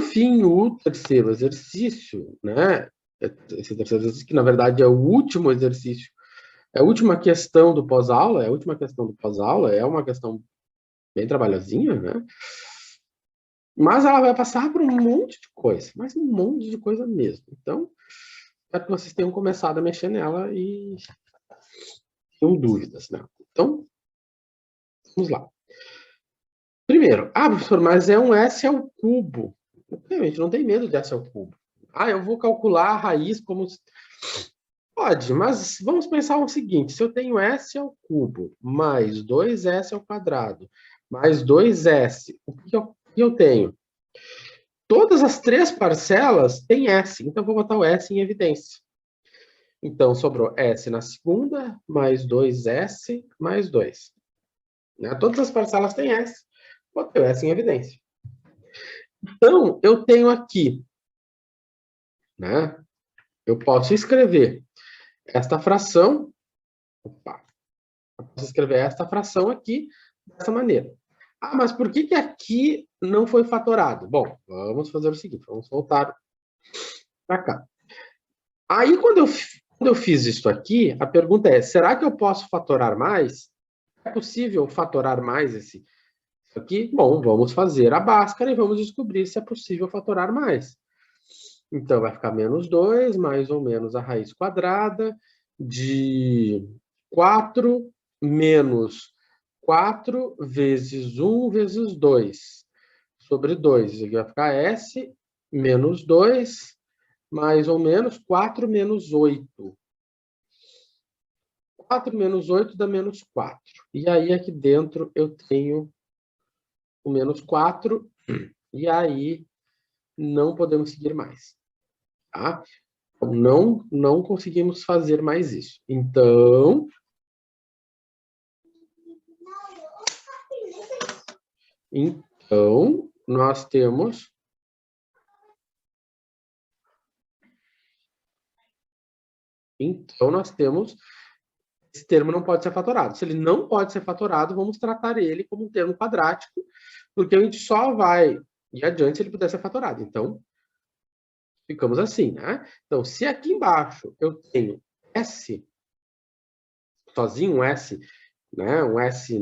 fim, o terceiro exercício, né? Esse terceiro exercício, que na verdade é o último exercício, é a última questão do pós-aula, é uma questão bem trabalhosinha, né? Mas ela vai passar por um monte de coisa, mas um monte de coisa mesmo. Então, espero que vocês tenham começado a mexer nela e tenham dúvidas, né? Então, vamos lá. Primeiro, professor, mas é um S ao cubo. Obviamente, não tem medo de S ao cubo. Eu vou calcular a raiz como... Pode, mas vamos pensar o seguinte, se eu tenho S ao cubo mais 2S ao quadrado mais 2S, o que eu tenho? Todas as três parcelas têm S, então eu vou botar o S em evidência. Então, sobrou S na segunda, mais 2S, mais 2. Né? Todas as parcelas têm S, botei o S em evidência. Então, eu tenho aqui, né? Eu posso escrever esta fração, aqui dessa maneira. Mas por que aqui não foi fatorado? Bom, vamos fazer o seguinte, vamos voltar para cá. Aí, quando eu fiz isso aqui, a pergunta é, será que eu posso fatorar mais? É possível fatorar mais isso aqui? Bom, vamos fazer a Bhaskara e vamos descobrir se é possível fatorar mais. Então, vai ficar menos 2, mais ou menos a raiz quadrada de 4 menos 4 vezes 1 vezes 2 sobre 2. Isso aqui vai ficar S menos 2, mais ou menos 4 menos 8. 4 menos 8 dá menos 4. E aí, aqui dentro, eu tenho o menos 4. E aí, não podemos seguir mais. Tá? Não conseguimos fazer mais isso. Então, nós temos... Esse termo não pode ser fatorado. Se ele não pode ser fatorado, vamos tratar ele como um termo quadrático, porque a gente só vai ir adiante se ele puder ser fatorado. Então, ficamos assim, né? Então, se aqui embaixo eu tenho S, sozinho um S, né? Um S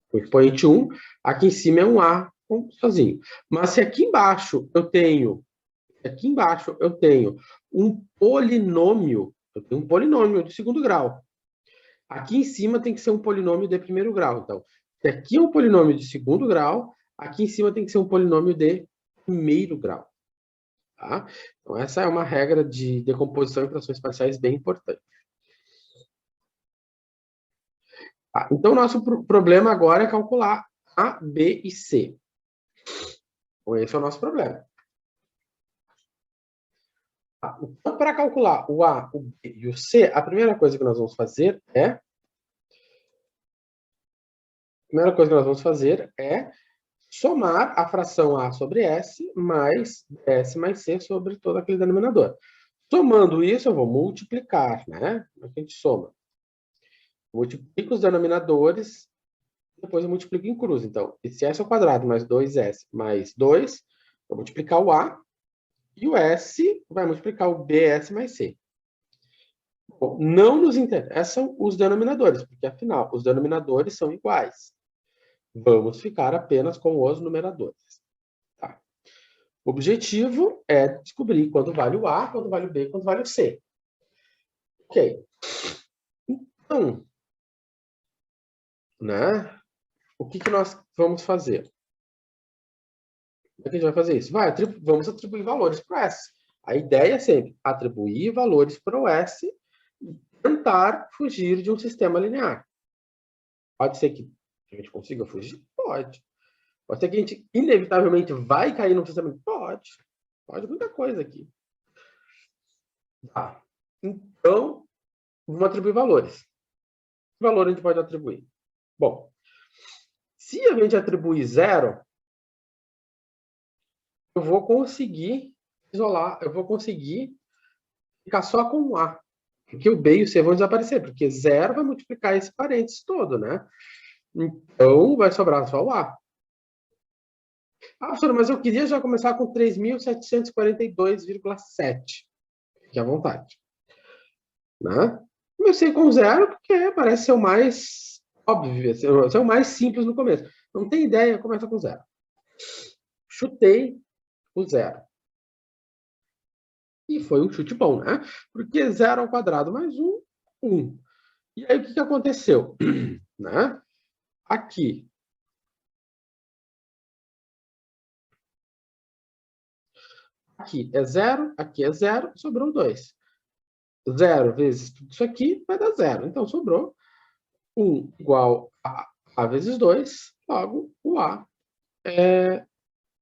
com expoente 1, aqui em cima é um A sozinho. Mas se aqui embaixo eu tenho um polinômio, de segundo grau. Aqui em cima tem que ser um polinômio de primeiro grau. Então, se aqui é um polinômio de segundo grau, aqui em cima tem que ser um polinômio de primeiro grau. Tá? Então, essa é uma regra de decomposição em frações parciais bem importante. Tá? Então, nosso problema agora é calcular A, B e C. Então, esse é o nosso problema. Tá? Então, para calcular o A, o B e o C, a primeira coisa que nós vamos fazer é somar a fração A sobre S mais S mais C sobre todo aquele denominador. Somando isso, eu vou multiplicar, né? A gente soma. Multiplico os denominadores, depois eu multiplico em cruz. Então, esse S ao quadrado mais 2S mais 2, vou multiplicar o A, e o S vai multiplicar o BS mais C. Bom, não nos interessam os denominadores, porque, afinal, os denominadores são iguais. Vamos ficar apenas com os numeradores. Tá? O objetivo é descobrir quando vale o A, quando vale o B, quando vale o C. Ok. Então, né, o que nós vamos fazer? Como é que a gente vai fazer isso? Vamos atribuir valores para o S. A ideia é sempre atribuir valores para o S e tentar fugir de um sistema linear. Pode ser que a gente consiga fugir? Pode. Pode ser que a gente, inevitavelmente, vai cair num sistema linear? Pode. Pode muita coisa aqui. Tá. Então, vamos atribuir valores. Que valor a gente pode atribuir? Bom, se a gente atribuir 0, eu vou conseguir isolar, eu vou conseguir ficar só com o A. Porque o B e o C vão desaparecer, porque 0 vai multiplicar esse parênteses todo, né? Então, vai sobrar só o A. Ah, professor, mas eu queria já começar com 3.742,7. Fique à vontade. Né? Comecei com zero porque parece ser o mais óbvio, ser o mais simples no começo. Não tem ideia, começa com zero. Chutei o zero. E foi um chute bom, né? Porque zero ao quadrado mais um, 1. E aí, o que aconteceu? Né? Aqui é zero, sobrou 2. 0 vezes tudo isso aqui vai dar zero. Então, sobrou 1 igual a A vezes 2, logo o A é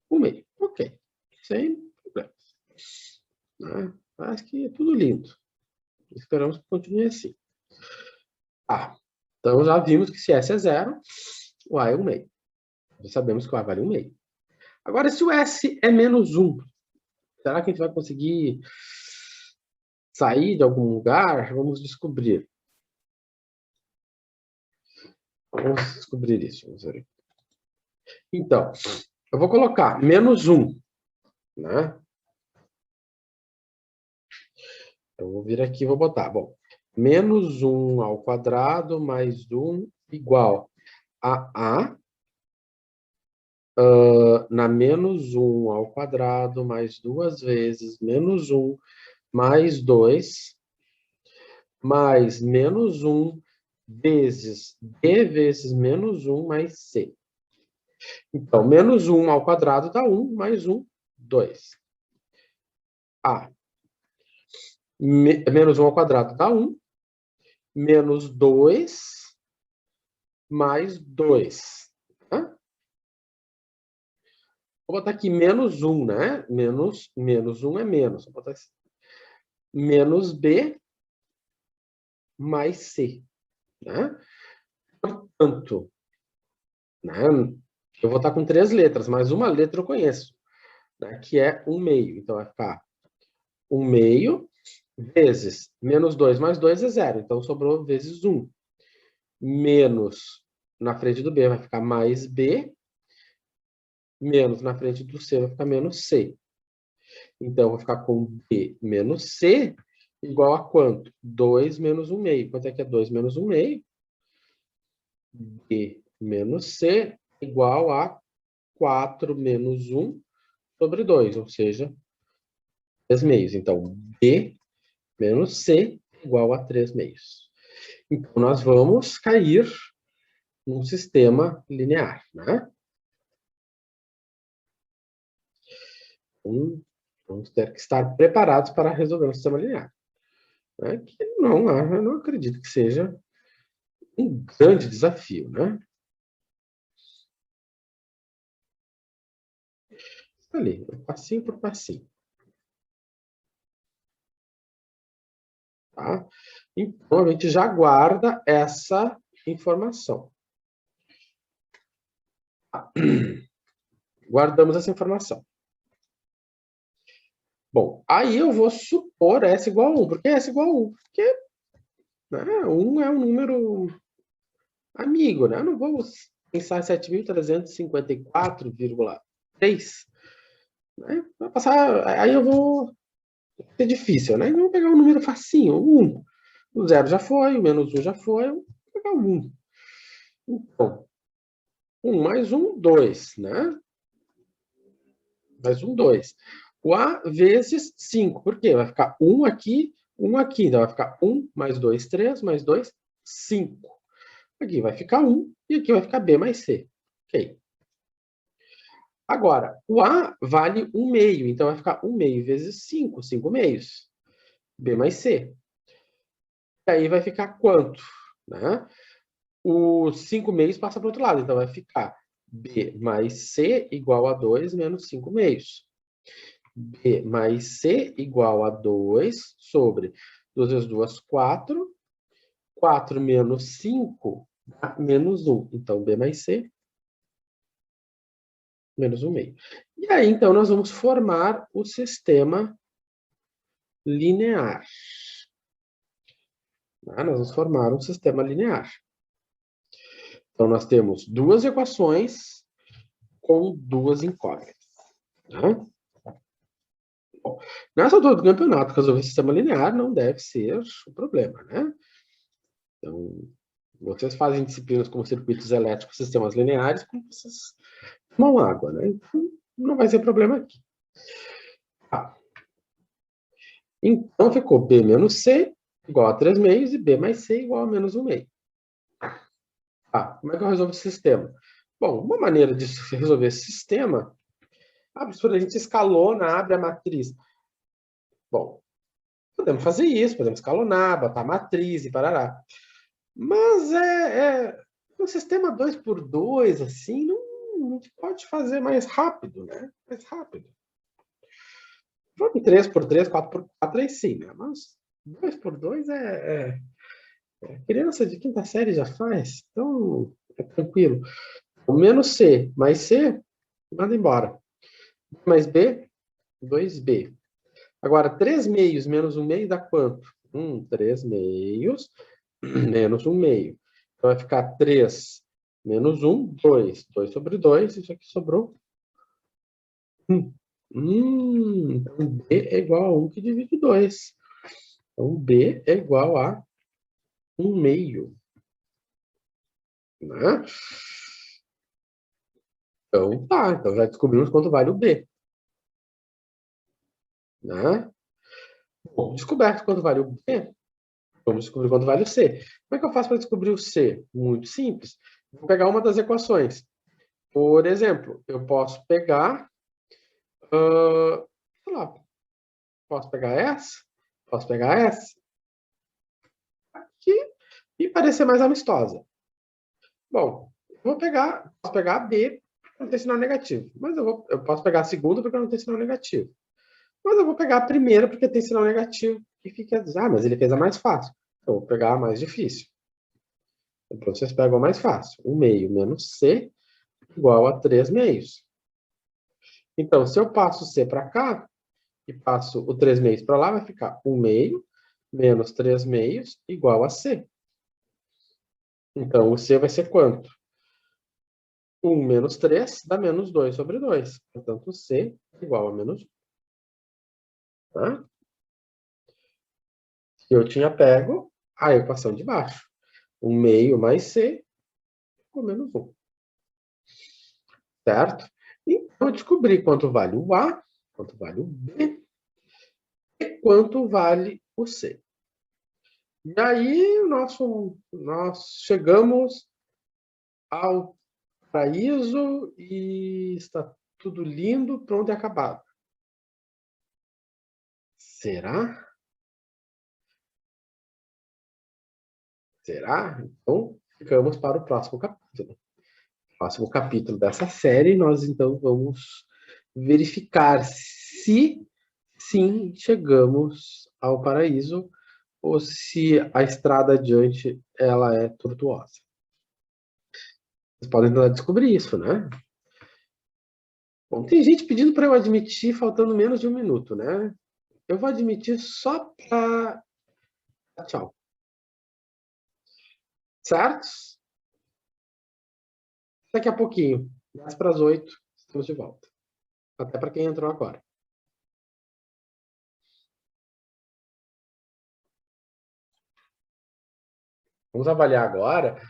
1/2. Ok, sem problemas. Né? Acho que é tudo lindo. Esperamos que continue assim. Então já vimos que se S é 0, o A é 1/2. Já sabemos que o A vale 1/2. Agora, se o S é menos 1, será que a gente vai conseguir sair de algum lugar? Vamos descobrir. Vamos descobrir isso. Vamos ver. Então, eu vou colocar menos 1. Né? Eu vou vir aqui e vou botar. Bom, menos 1 ao quadrado mais 1 igual a A na menos 1 ao quadrado mais 2 vezes menos 1 mais 2 mais menos 1 vezes B vezes menos 1 mais C. Então, menos 1 ao quadrado dá 1, mais 1, 2. A. Menos 1 ao quadrado dá 1, menos 2 mais 2. Tá? Vou botar aqui menos 1, né? Menos 1 é menos. Vou botar assim. Menos B mais C. Né? Portanto, né? Eu vou estar com 3 letras, mas uma letra eu conheço, né? Que é 1/2. Então, vai ficar 1/2 vezes menos 2 mais 2 é 0. Então, sobrou vezes 1. Menos, na frente do B vai ficar mais B, menos na frente do C vai ficar menos C. Então, eu vou ficar com B menos C igual a quanto? 2 menos 1/2. Quanto é que é 2 menos 1/2? B menos C igual a 4 menos 1 sobre 2, ou seja, 3/2. Então, B menos C igual a 3/2. Então, nós vamos cair num sistema linear, né? Então, vamos ter que estar preparados para resolver um sistema linear. Né? Que eu não acredito que seja um grande desafio, né? Está ali, passinho por passinho. Tá? Então, a gente já guarda essa informação. Guardamos essa informação. Bom, aí eu vou supor S igual a 1. Por que S igual a 1? Porque, né, 1 é um número amigo, né? Eu não vou pensar 7.354,3. Né? Vai passar, aí eu vou ser difícil, né? Vamos pegar um número facinho, 1. O 0 já foi, o menos 1 já foi, eu vou pegar o 1. Então, 1 mais 1, 2, né? Mais 1, 2. O A vezes 5. Por quê? Vai ficar 1 aqui, 1 aqui. Então, vai ficar 1 mais 2, 3, mais 2, 5. Aqui vai ficar 1 e aqui vai ficar B mais C. Ok. Agora, o A vale 1/2. Então, vai ficar 1/2 vezes 5, 5/2. B mais C. E aí vai ficar quanto? Né? O 5/2 passa para o outro lado. Então, vai ficar B mais C igual a 2 menos 5/2. B mais C igual a 2 sobre 2 vezes 2, 4. 4 menos 5 dá menos 1. Então, B mais C menos 1/2. E aí, então, nós vamos formar o sistema linear. Nós vamos formar um sistema linear. Então, nós temos duas equações com duas incógnitas. Tá? Bom, nessa altura do campeonato, resolver sistema linear não deve ser o problema, né? Então, vocês fazem disciplinas como circuitos elétricos, sistemas lineares, como vocês tomam água, né? Então, não vai ser problema aqui. Tá. Então, ficou B menos C igual a 3 meios e B mais C igual a menos 1 meio. Tá. Como é que eu resolvo esse sistema? Bom, uma maneira de resolver esse sistema, a gente escalona, abre a matriz. Bom, podemos fazer isso, podemos escalonar, botar a matriz e parará. Mas um sistema 2x2, assim, não pode fazer mais rápido, né? Mais rápido. 3x3, 4x4 aí sim, né? Mas 2x2 criança de quinta série já faz, então é tranquilo. O menos C mais C, manda embora. B mais B, 2B. Agora, 3 meios menos 1 meio dá quanto? 3 meios menos 1 meio. Então, vai ficar 3 menos 1, 2. 2 sobre 2, isso aqui sobrou 1. Então, B é igual a 1 que divide 2. Então, B é igual a 1 meio. Né? Então, tá. Então, já descobrimos quanto vale o B. Né? Bom, descoberto quanto vale o B, vamos descobrir quanto vale o C. Como é que eu faço para descobrir o C? Muito simples. Vou pegar uma das equações. Por exemplo, eu posso pegar... sei lá, posso pegar essa? Posso pegar essa? Aqui, e parecer mais amistosa. Bom, posso pegar a B, porque não tem sinal negativo. Mas eu posso pegar a segunda, porque não tem sinal negativo. Mas eu vou pegar a primeira, porque tem sinal negativo. E fica, mas ele fez a mais fácil. Então, eu vou pegar a mais difícil. Então, vocês pegam a mais fácil. 1 meio menos C igual a 3 meios. Então, se eu passo C para cá, e passo o 3 meios para lá, vai ficar 1 meio menos 3 meios igual a C. Então, o C vai ser quanto? 1 menos 3 dá menos 2 sobre 2. Portanto, C igual a menos 1. Tá? Eu tinha pego a equação de baixo. 1 meio mais C ficou menos 1. Certo? Então, eu descobri quanto vale o A, quanto vale o B e quanto vale o C. E aí, nós chegamos ao paraíso e está tudo lindo, pronto e acabado. Será? Será? Então, ficamos para o próximo capítulo. Próximo capítulo dessa série, nós então vamos verificar se sim chegamos ao paraíso ou se a estrada adiante ela é tortuosa. Vocês podem tentar descobrir isso, né? Bom, tem gente pedindo para eu admitir faltando menos de 1 minuto, né? Eu vou admitir só para... Tchau. Certo? Daqui a pouquinho, 10 para as 8, estamos de volta. Até para quem entrou agora. Vamos avaliar agora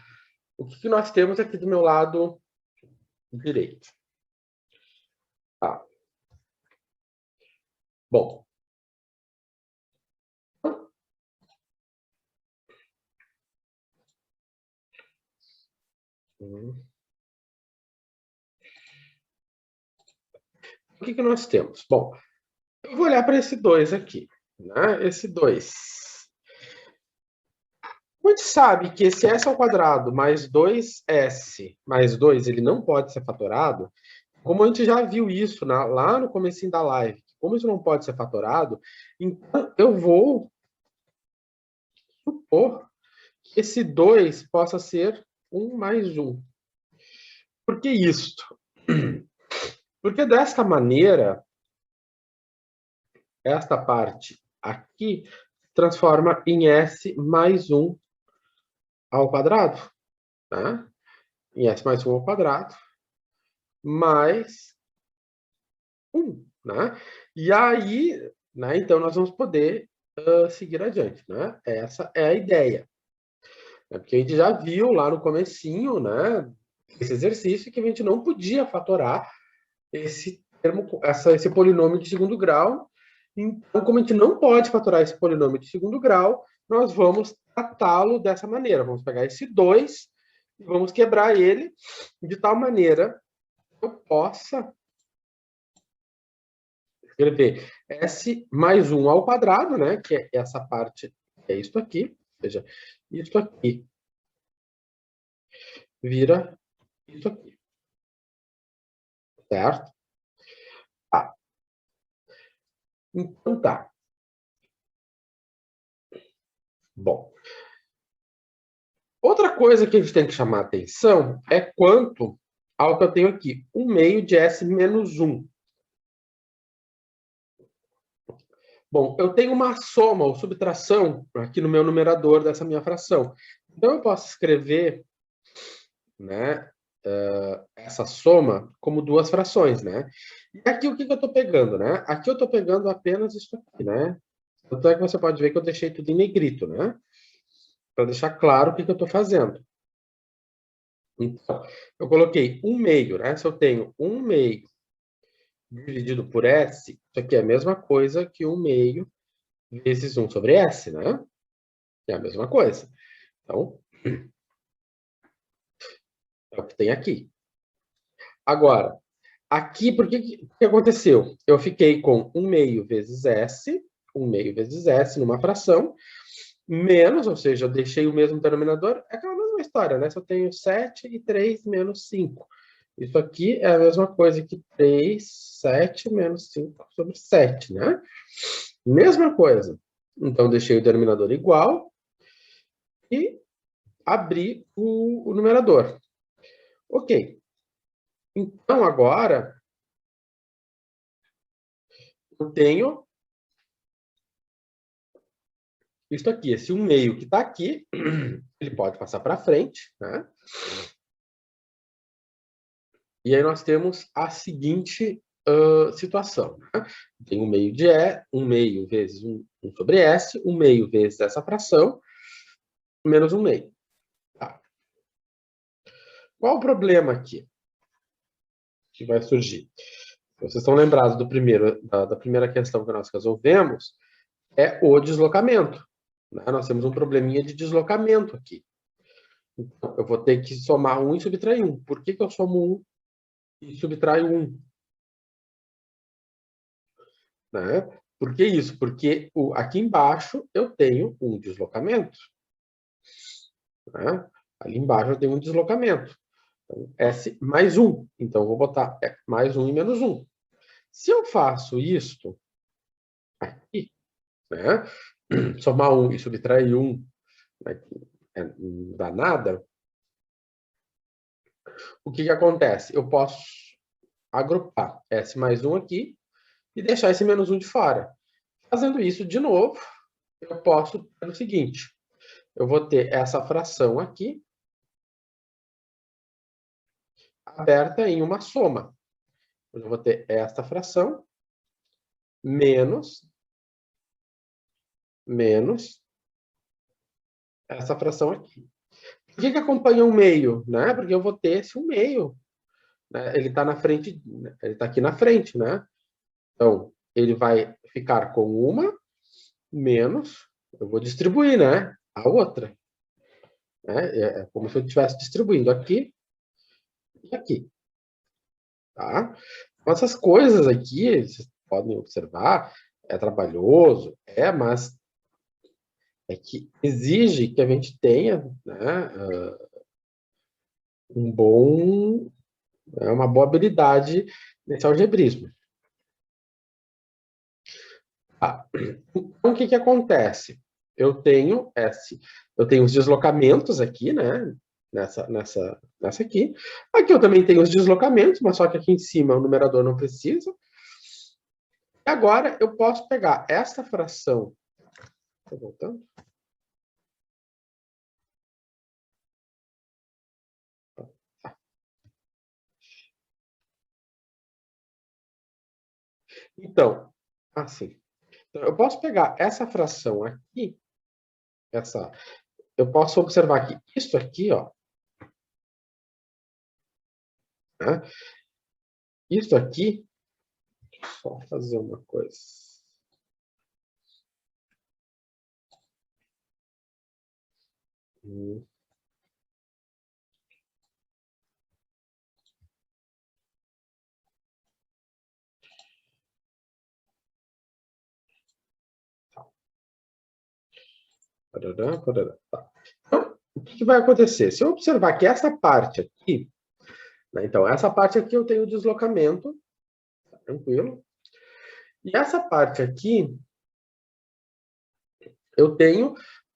o que nós temos aqui do meu lado direito. Tá. Bom. O que nós temos? Bom, eu vou olhar para esse 2 aqui. Né? Esse 2. A gente sabe que esse S ao quadrado mais 2S mais 2, ele não pode ser fatorado. Como a gente já viu isso lá no comecinho da live, como isso não pode ser fatorado, então eu vou supor que esse 2 possa ser 1 mais 1. Por que isso? Porque desta maneira, esta parte aqui transforma em S mais 1 ao quadrado. Tá? Em S mais 1 ao quadrado. mais 1, né? E aí, né, então nós vamos poder seguir adiante, né? Essa é a ideia. Porque a gente já viu lá no comecinho, né, esse exercício, que a gente não podia fatorar esse polinômio de segundo grau. Então, como a gente não pode fatorar esse polinômio de segundo grau, nós vamos tratá-lo dessa maneira. Vamos pegar esse 2 e vamos quebrar ele de tal maneira que eu possa escrever S mais 1 ao quadrado, né? Que é essa parte, é isso aqui. Ou seja, isso aqui vira isso aqui. Certo? Tá. Então tá. Bom. Outra coisa que a gente tem que chamar a atenção é quanto ao que eu tenho aqui. 1 meio de S menos 1. Bom, eu tenho uma soma ou subtração aqui no meu numerador dessa minha fração. Então, eu posso escrever, né, essa soma como duas frações, né? E aqui o que eu estou pegando, né? Aqui eu estou pegando apenas isso aqui, né? Tanto é que você pode ver que eu deixei tudo em negrito, né? Para deixar claro o que eu estou fazendo. Então, eu coloquei 1 meio, né? Se eu tenho 1 meio dividido por S, isso aqui é a mesma coisa que 1 meio vezes 1 sobre S, né? É a mesma coisa. Então, é o que tem aqui. Agora, aqui, por que aconteceu? Eu fiquei com 1 meio vezes S, 1 meio vezes S numa fração, menos, ou seja, eu deixei o mesmo denominador, é aquela mesma história, né? Se eu tenho 7 e 3 menos 5. Isso aqui é a mesma coisa que 3, 7 menos 5 sobre 7, né? Mesma coisa. Então, deixei o denominador igual e abri o numerador. Ok. Então, agora, eu tenho isso aqui. Esse 1 meio que está aqui, ele pode passar para frente, né? E aí nós temos a seguinte situação. Né? Tem 1 meio de E, 1 meio vezes 1 sobre S, 1 meio vezes essa fração, menos 1 meio. Tá. Qual o problema aqui que vai surgir? Vocês estão lembrados da primeira questão que nós resolvemos, é o deslocamento. Né? Nós temos um probleminha de deslocamento aqui. Então, eu vou ter que somar 1 e subtrair 1. Por que eu somo 1 e subtraio 1? Né? Por que isso? Porque aqui embaixo eu tenho um deslocamento. Né? Ali embaixo eu tenho um deslocamento. Então, S mais 1. Então, eu vou botar mais 1 e menos 1. Se eu faço isto aqui, né? Somar 1 e subtrair 1, né? Não dá nada. O que acontece? Eu posso agrupar S mais 1 aqui e deixar esse menos 1 de fora. Fazendo isso de novo, eu posso ter o seguinte. Eu vou ter essa fração aqui aberta em uma soma. Eu vou ter esta fração menos essa fração aqui. Por que acompanha um meio? Né? Porque eu vou ter esse 1 meio. Né? Ele está na frente, ele está aqui na frente, né? Então, ele vai ficar com uma menos, eu vou distribuir, né? A outra. Né? É como se eu estivesse distribuindo aqui e aqui. Tá? Então, essas coisas aqui, vocês podem observar, é trabalhoso, mas é que exige que a gente tenha, né, uma boa habilidade nesse algebrismo. Tá. Então, o que acontece? Eu tenho os deslocamentos aqui, né? Nessa aqui. Aqui eu também tenho os deslocamentos, mas só que aqui em cima o numerador não precisa. E agora eu posso pegar essa fração. Estou voltando? Então, assim, então, eu posso pegar essa fração aqui, eu posso observar que isso aqui, ó, né? Isso aqui, só fazer uma coisa. Parará, parará. Tá. Então, o que vai acontecer? Se eu observar que essa parte aqui, né, então, essa parte aqui eu tenho deslocamento, tá, tranquilo. E essa parte aqui, eu tenho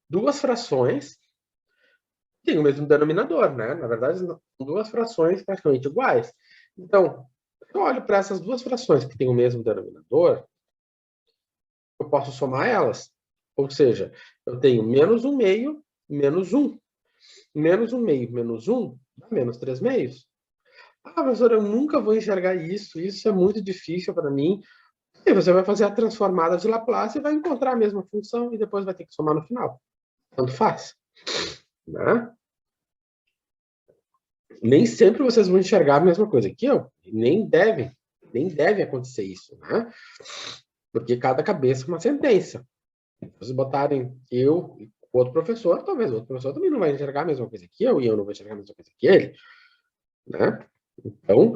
duas frações que têm o mesmo denominador, né? Na verdade, são duas frações praticamente iguais. Então, se eu olho para essas duas frações que têm o mesmo denominador, eu posso somar elas. Ou seja, eu tenho menos 1 meio, menos 1. Menos 1 meio, menos 1, dá menos 3 meios. Ah, professor, eu nunca vou enxergar isso é muito difícil para mim. E você vai fazer a transformada de Laplace e vai encontrar a mesma função e depois vai ter que somar no final. Tanto faz. Né? Nem sempre vocês vão enxergar a mesma coisa que eu. Nem deve acontecer isso. Né? Porque cada cabeça é uma sentença. Se vocês botarem eu e outro professor, talvez o outro professor também não vai enxergar a mesma coisa que eu e eu não vou enxergar a mesma coisa que ele. Né? Então,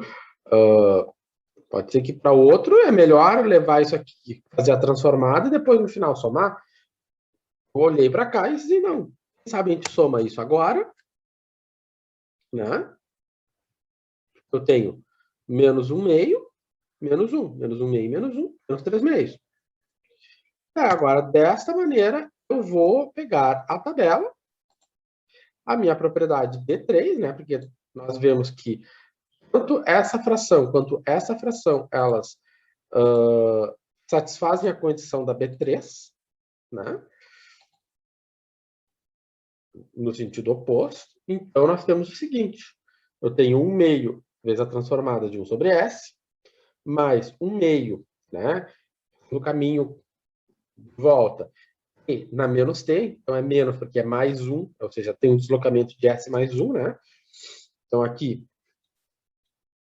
pode ser que para outro é melhor levar isso aqui, fazer a transformada e depois no final somar. Eu olhei para cá e disse, não, quem sabe a gente soma isso agora, né? Eu tenho menos 1 meio, menos 1, menos 1 meio, menos 1, menos 3 meios. Agora, desta maneira, eu vou pegar a tabela, a minha propriedade B3, né? Porque nós vemos que tanto essa fração quanto essa fração, elas satisfazem a condição da B3, né? No sentido oposto. Então, nós temos o seguinte, eu tenho 1 meio vezes a transformada de 1 sobre S, mais 1 meio, né? No caminho de volta, e na menos t, então é menos porque é mais 1, ou seja, tem um deslocamento de S mais 1, né? Então, aqui,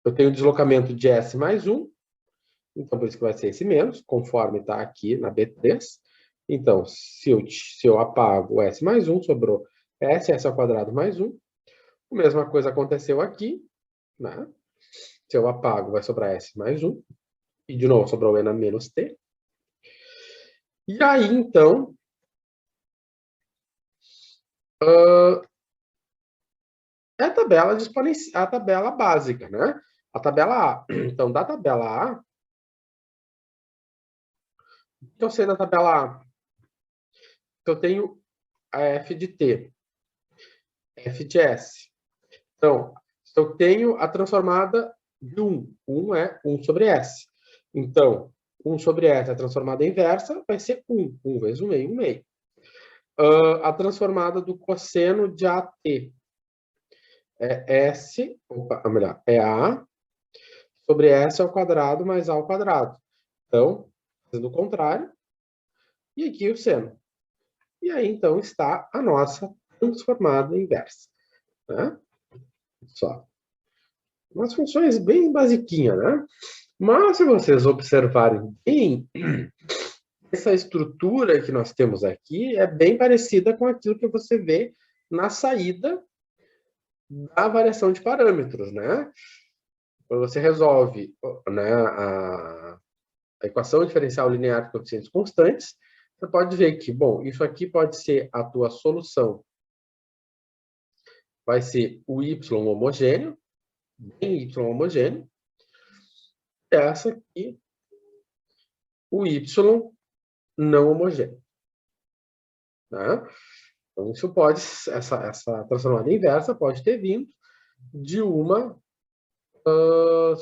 eu tenho um deslocamento de S mais 1, então por isso que vai ser esse menos, conforme está aqui na B3. Então, se eu apago o S mais 1, sobrou S ao quadrado mais 1. A mesma coisa aconteceu aqui, né? Se eu apago, vai sobrar S mais 1. E, de novo, sobrou N menos T. E aí, então, é a tabela básica, né? A tabela A. Então, da tabela A, o que eu sei da tabela A? Eu tenho a F de T, F de S. Então, se eu tenho a transformada de 1, 1 é 1 sobre S. Então, 1 sobre S, a transformada inversa, vai ser 1. 1 vezes 1 meio, 1 meio. A transformada do cosseno de AT é S, melhor, é A sobre S ao quadrado mais A ao quadrado. Então, fazendo o contrário, e aqui o seno. E aí, então, está a nossa transformada inversa. Né? Só. Umas funções bem basiquinhas, né? Mas, se vocês observarem bem, essa estrutura que nós temos aqui é bem parecida com aquilo que você vê na saída da variação de parâmetros, né? Quando você resolve, né, a equação diferencial linear de coeficientes constantes, você pode ver que, bom, isso aqui pode ser a tua solução. Vai ser o y homogêneo, bem y homogêneo. E essa aqui, o y não homogêneo. Né? Então, isso pode, essa transformada inversa pode ter vindo de uma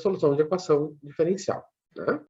solução de equação diferencial. Né?